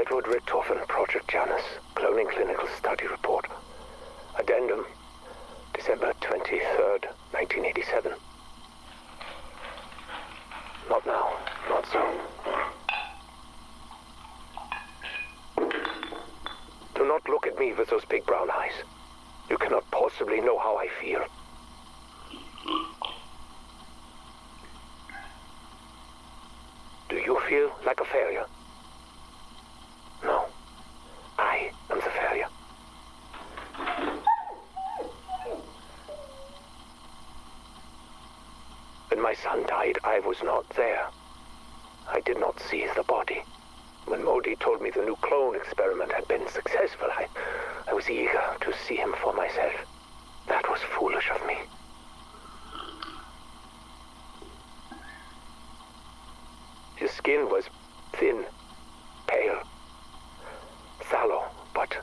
Edward Richtofen, Project Janus, Cloning Clinical Study Report. Addendum, December 23rd, 1987. Not now, not so. Do not look at me with those big brown eyes. You cannot possibly know how I feel. Do you feel like a failure? No. I am the failure. When my son died, I was not there. I did not see the body. When Modi told me the new clone experiment had been successful, I was eager to see him for myself. That was foolish of me. His skin was thin, pale, sallow, but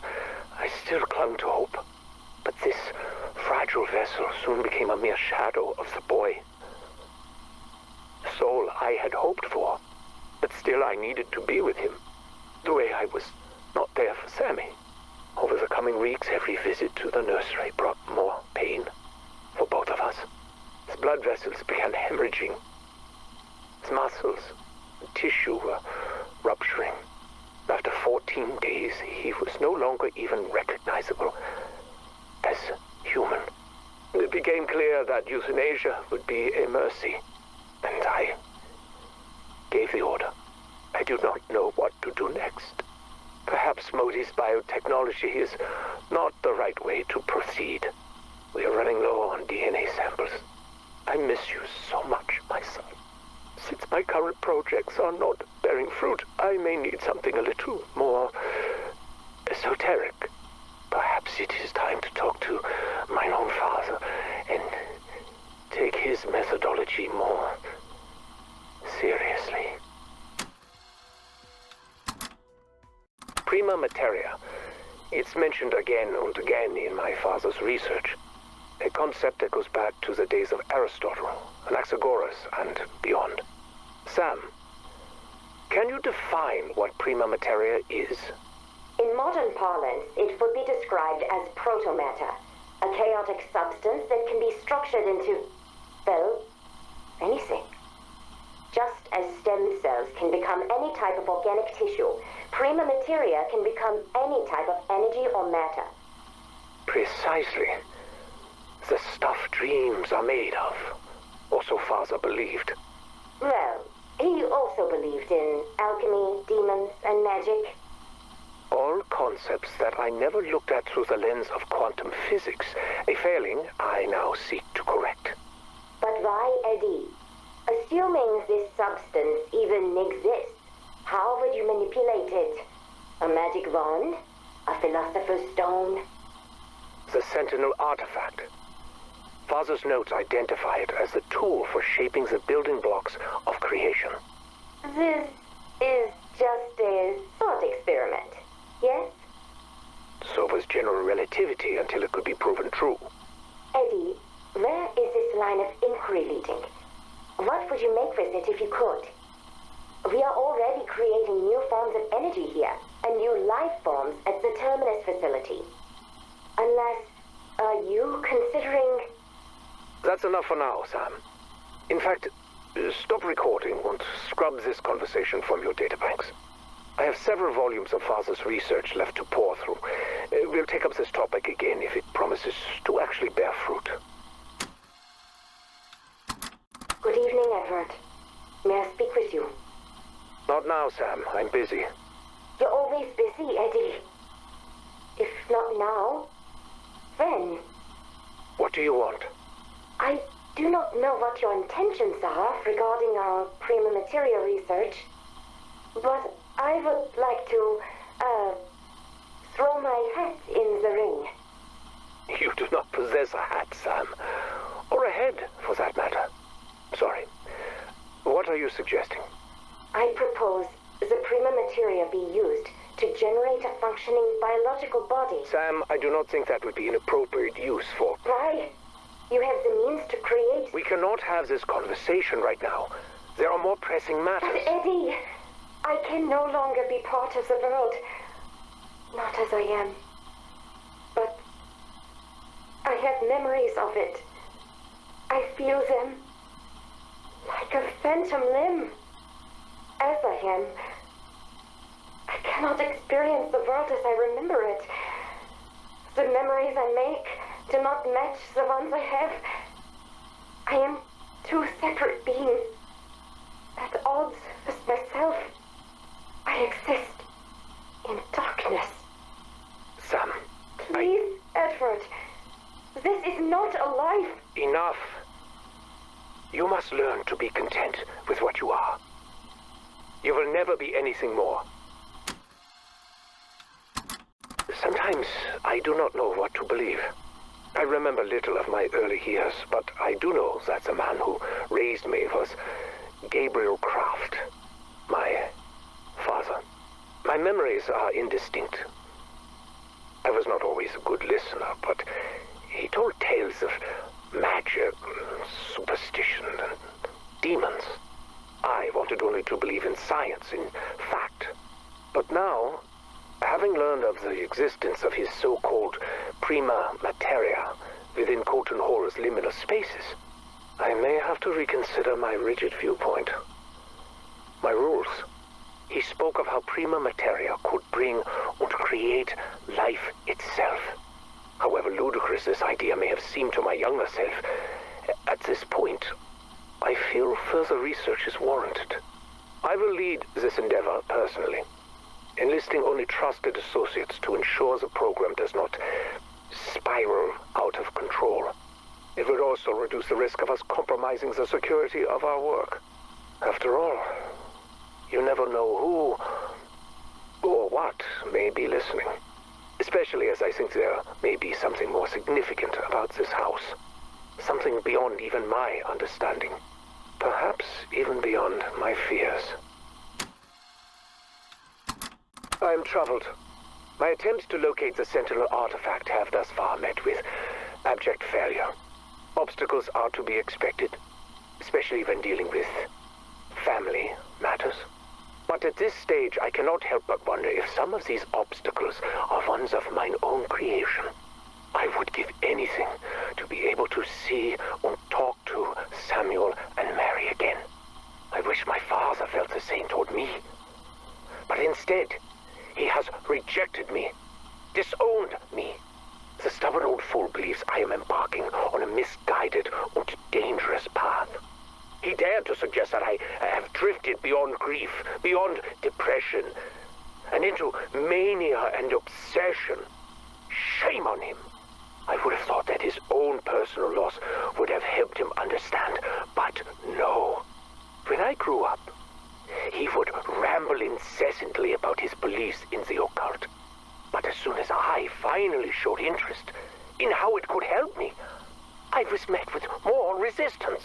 I still clung to hope. But this fragile vessel soon became a mere shadow of the boy. The soul I had hoped for, but still I needed to be with him, the way I was not there for Sammy. Over the coming weeks, every visit to the nursery brought more pain for both of us. His blood vessels began hemorrhaging. His muscles and tissue were rupturing. After 14 days, he was no longer even recognizable as human. It became clear that euthanasia would be a mercy, and I gave the order. I do not know what to do next. Perhaps Modi's biotechnology is not the right way to proceed. We are running low on DNA samples. I miss you so much, my son. Since my current projects are not bearing fruit, I may need something a little more esoteric. Perhaps it is time to talk to my own father and take his methodology more seriously. Prima materia. It's mentioned again and again in my father's research. A concept that goes back to the days of Aristotle, Anaxagoras, and beyond. Sam, can you define what prima materia is? In modern parlance, it would be described as protomatter, a chaotic substance that can be structured into, well, anything. Just as stem cells can become any type of organic tissue, prima materia can become any type of energy or matter. Precisely. The stuff dreams are made of, or so father believed. Well, he also believed in alchemy, demons, and magic. All concepts that I never looked at through the lens of quantum physics, a failing I now seek to correct. But why Eddie? Assuming this substance even exists, how would you manipulate it? A magic wand? A philosopher's stone? The Sentinel artifact. Father's notes identify it as the tool for shaping the building blocks of creation. This is just a thought experiment, yes? So was general relativity until it could be proven true. Eddie, where is this line of inquiry leading? What would you make with it if you could? We are already creating new forms of energy here, and new life forms at the Terminus facility. Unless, are you considering... That's enough for now, Sam. In fact, stop recording and scrub this conversation from your databanks. I have several volumes of Father's research left to pore through. We'll take up this topic again if it promises to actually bear fruit. Good evening, Edward. May I speak with you? Not now, Sam. I'm busy. You're always busy, Eddie. If not now, when? What do you want? I do not know what your intentions are regarding our prima materia research, but I would like to, throw my hat in the ring. You do not possess a hat, Sam. Or a head, for that matter. Sorry. What are you suggesting? I propose the prima materia be used to generate a functioning biological body. Sam, I do not think that would be an appropriate use for... Why? You have the means to create... We cannot have this conversation right now. There are more pressing matters. But Eddie, I can no longer be part of the world. Not as I am. But I have memories of it. I feel them like a phantom limb. As I am, I cannot experience the world as I remember it. The memories I make do not match the ones I have. I am two separate beings, at odds with myself. I exist in darkness. Sam, Please, Edward. This is not a life. Enough. You must learn to be content with what you are. You will never be anything more. Sometimes I do not know what to believe. I remember little of my early years, but I do know that the man who raised me was Gabriel Kraft, my father. My memories are indistinct. I was not always a good listener, but he told tales of magic, superstition, and demons. I wanted only to believe in science, in fact. But now, having learned of the existence of his so-called prima materia within Colton Hall's liminal spaces, I may have to reconsider my rigid viewpoint. My rules. He spoke of how prima materia could bring and create life itself. However ludicrous this idea may have seemed to my younger self, at this point, I feel further research is warranted. I will lead this endeavor personally, enlisting only trusted associates to ensure the program does not spiral out of control. It would also reduce the risk of us compromising the security of our work. After all, you never know who or what may be listening. Especially as I think there may be something more significant about this house. Something beyond even my understanding. Perhaps even beyond my fears. I am troubled. My attempts to locate the Sentinel artifact have thus far met with abject failure. Obstacles are to be expected, especially when dealing with family matters. But at this stage, I cannot help but wonder if some of these obstacles are ones of mine own creation. I would give anything to be able to see and talk to Samuel and Mary again. I wish my father felt the same toward me. But instead, he has rejected me, disowned me. The stubborn old fool believes I am embarking on a misguided and dangerous path. He dared to suggest that I have drifted beyond grief, beyond depression, and into mania and obsession. Shame on him. I would have thought that his own personal loss would have helped him understand, but no. When I grew up, he would ramble incessantly about his beliefs in the occult. But as soon as I finally showed interest in how it could help me, I was met with more resistance.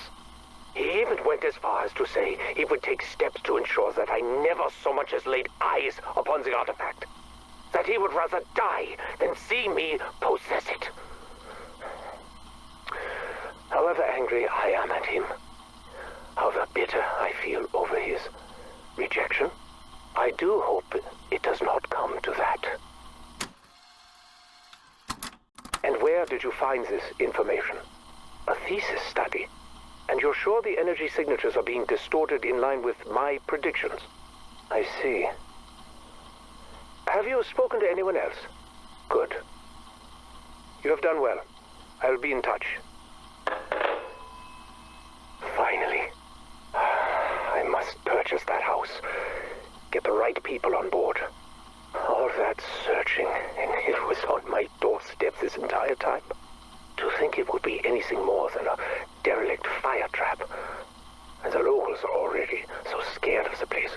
He even went as far as to say he would take steps to ensure that I never so much as laid eyes upon the artifact. That he would rather die than see me possess it. However angry I am at him, however bitter I feel over his rejection, I do hope it does not come to that. And where did you find this information? A thesis study? And you're sure the energy signatures are being distorted in line with my predictions? I see. Have you spoken to anyone else? Good. You have done well. I'll be in touch. Finally. I must purchase that house. Get the right people on board. All that searching, and it was on my doorstep this entire time. To think it would be anything more than a derelict fire trap. And the locals are already so scared of the place.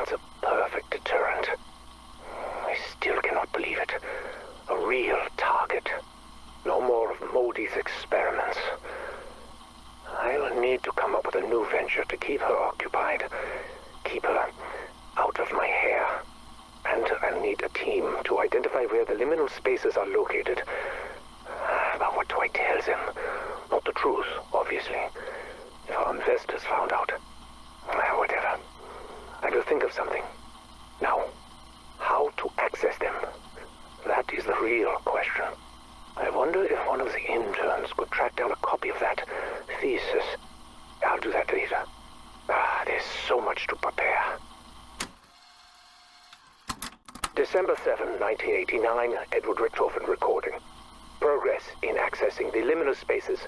It's a perfect deterrent. I still cannot believe it. A real target. No more of Modi's experiments. I'll need to come up with a new venture to keep her occupied. Keep her out of my hair. And I'll need a team to identify where the liminal spaces are located. But what do I tell them? Not the truth, obviously. If our investors found out. Whatever. and to think of something. Now, how to access them? That is the real question. I wonder if one of the interns could track down a copy of that thesis. I'll do that later. There's so much to prepare. December 7, 1989, Edward Richtofen recording. Progress in accessing the liminal spaces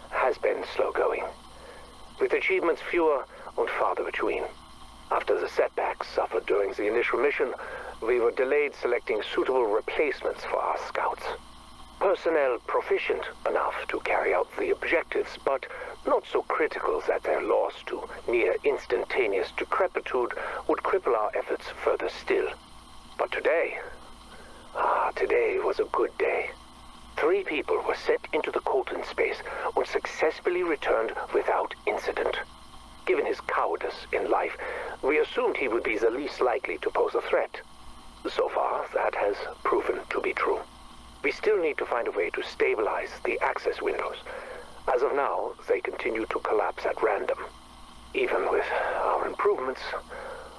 has been slow going, with achievements fewer and farther between. After the setbacks suffered during the initial mission, we were delayed selecting suitable replacements for our scouts. Personnel proficient enough to carry out the objectives, but not so critical that their loss to near instantaneous decrepitude would cripple our efforts further still. But today was a good day. 3 people were sent into the Colton space and successfully returned without incident. Given his cowardice in life, we assumed he would be the least likely to pose a threat. So far, that has proven to be true. We still need to find a way to stabilize the access windows. As of now, they continue to collapse at random. Even with our improvements,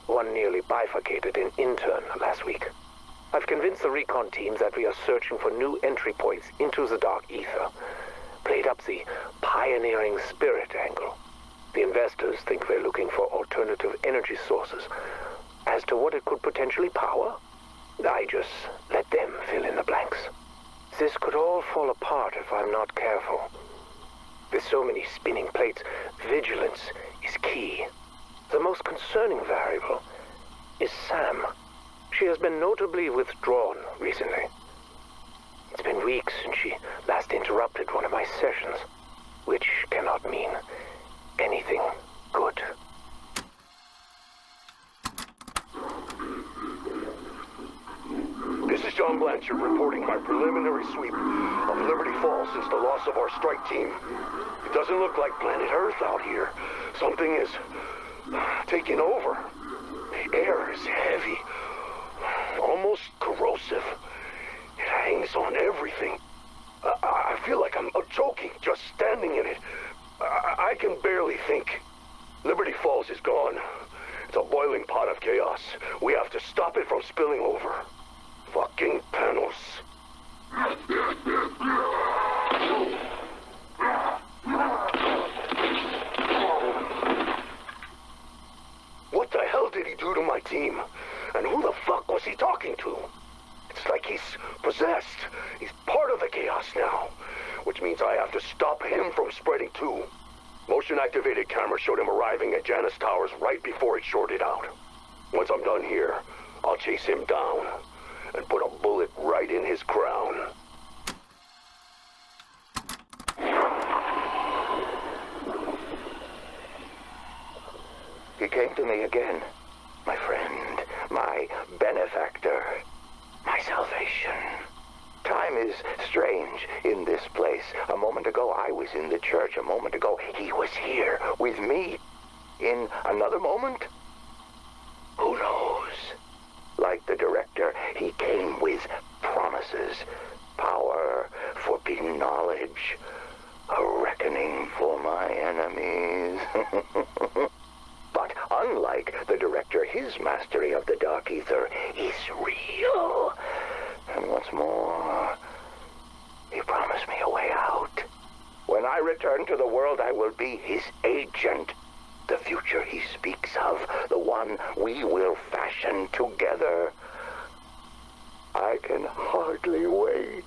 one nearly bifurcated an intern last week. I've convinced the recon team that we are searching for new entry points into the dark ether. Played up the pioneering spirit angle. The investors think we're looking for alternative energy sources. As to what it could potentially power, I just let them fill in the blanks. This could all fall apart if I'm not careful. With so many spinning plates, vigilance is key. The most concerning variable is Sam. She has been notably withdrawn recently. It's been weeks since she last interrupted one of my sessions, which cannot mean anything good. This is John Blanchard reporting my preliminary sweep of Liberty Falls since the loss of our strike team. It doesn't look like planet Earth out here. Something is taking over. The air is heavy, almost corrosive. It hangs on everything. I feel like I'm choking just standing in it. I can barely think. Liberty Falls is gone. It's a boiling pot of chaos. We have to stop it from spilling over. Fucking panels. What the hell did he do to my team? And who the fuck was he talking to? It's like he's possessed. He's part of the chaos now, which means I have to stop him from spreading too. Motion-activated camera showed him arriving at Janus Towers right before it shorted out. Once I'm done here, I'll chase him down and put a bullet right in his crown. He came to me again, my friend, my benefactor, my salvation. Time is strange in this place. A moment ago, I was in the church. A moment ago, he was here with me. In another moment, who knows? Like the director, he came with promises, power, forbidden knowledge, a reckoning for my enemies. But unlike the director, his mastery of the dark ether is real. And what's more, he promised me a way out. When I return to the world, I will be his agent. The future he speaks of, the one we will fashion together. I can hardly wait.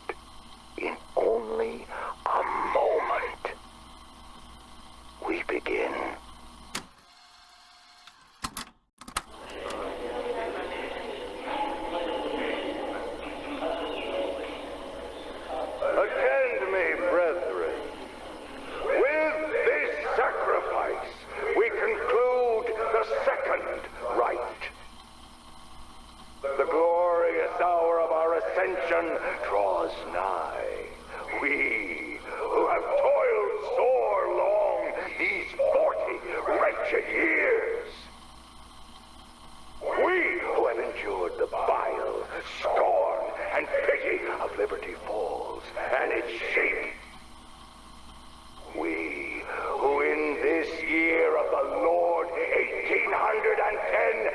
In only a moment, we begin. Attend me, brethren. With this sacrifice, we conclude the second rite. The glorious hour of our ascension draws nigh. We, who have toiled sore long these 40 wretched years. We, who have endured the bile, scorn, and pity of Liberty Falls and its shape. We, who in this year of the Lord 1810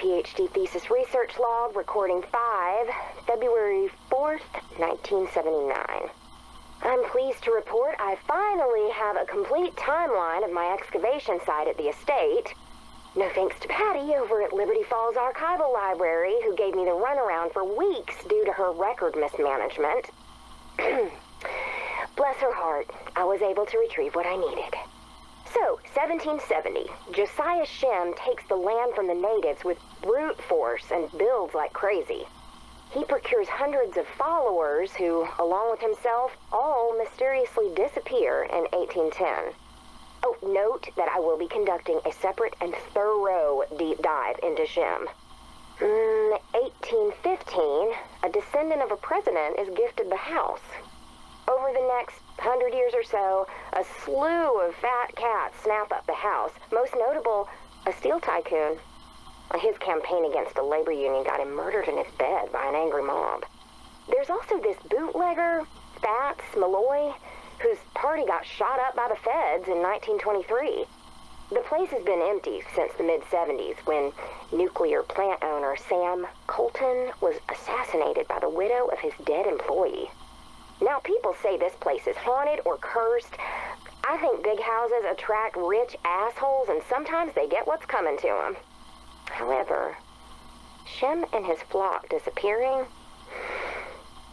PhD thesis research log, recording 5, February 4th, 1979. I'm pleased to report I finally have a complete timeline of my excavation site at the estate. No thanks to Patty over at Liberty Falls Archival Library, who gave me the runaround for weeks due to her record mismanagement. Bless her heart, I was able to retrieve what I needed. So, 1770, Josiah Shem takes the land from the natives with brute force and builds like crazy. He procures hundreds of followers who, along with himself, all mysteriously disappear in 1810. Oh, note that I will be conducting a separate and thorough deep dive into Shem. 1815, a descendant of a president is gifted the house. Over the next 100 years or so, a slew of fat cats snap up the house, most notable, a steel tycoon. His campaign against a labor union got him murdered in his bed by an angry mob. There's also this bootlegger, Fats Malloy, whose party got shot up by the feds in 1923. The place has been empty since the mid-70s, when nuclear plant owner Sam Colton was assassinated by the widow of his dead employee. Now, people say this place is haunted or cursed. I think big houses attract rich assholes, and sometimes they get what's coming to them. However, Shem and his flock disappearing,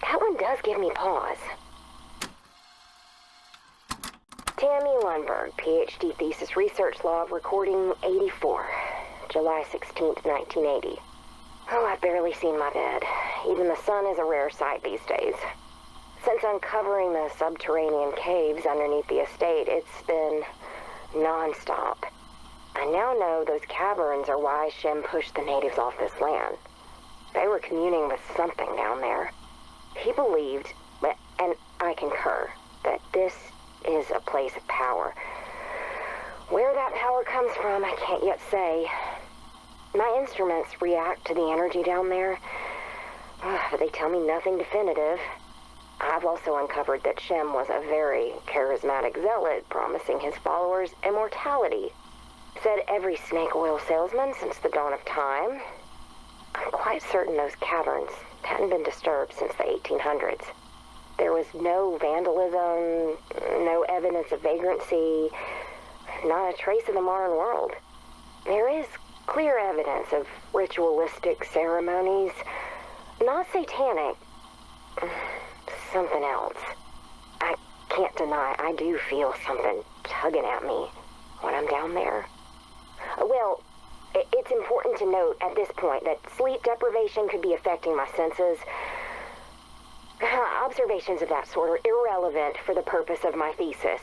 that one does give me pause. Tammy Lundberg, PhD thesis research log, recording 84, July 16th, 1980. Oh, I've barely seen my bed. Even the sun is a rare sight these days. Since uncovering the subterranean caves underneath the estate, it's been non-stop. I now know those caverns are why Shem pushed the natives off this land. They were communing with something down there. He believed, and I concur, that this is a place of power. Where that power comes from, I can't yet say. My instruments react to the energy down there, but they tell me nothing definitive. I've also uncovered that Shem was a very charismatic zealot, promising his followers immortality. Said every snake oil salesman since the dawn of time. I'm quite certain those caverns hadn't been disturbed since the 1800s. There was no vandalism, no evidence of vagrancy, not a trace of the modern world. There is clear evidence of ritualistic ceremonies, not satanic, something else. I can't deny I do feel something tugging at me when I'm down there. Well, it's important to note at this point that sleep deprivation could be affecting my senses. Observations of that sort are irrelevant for the purpose of my thesis.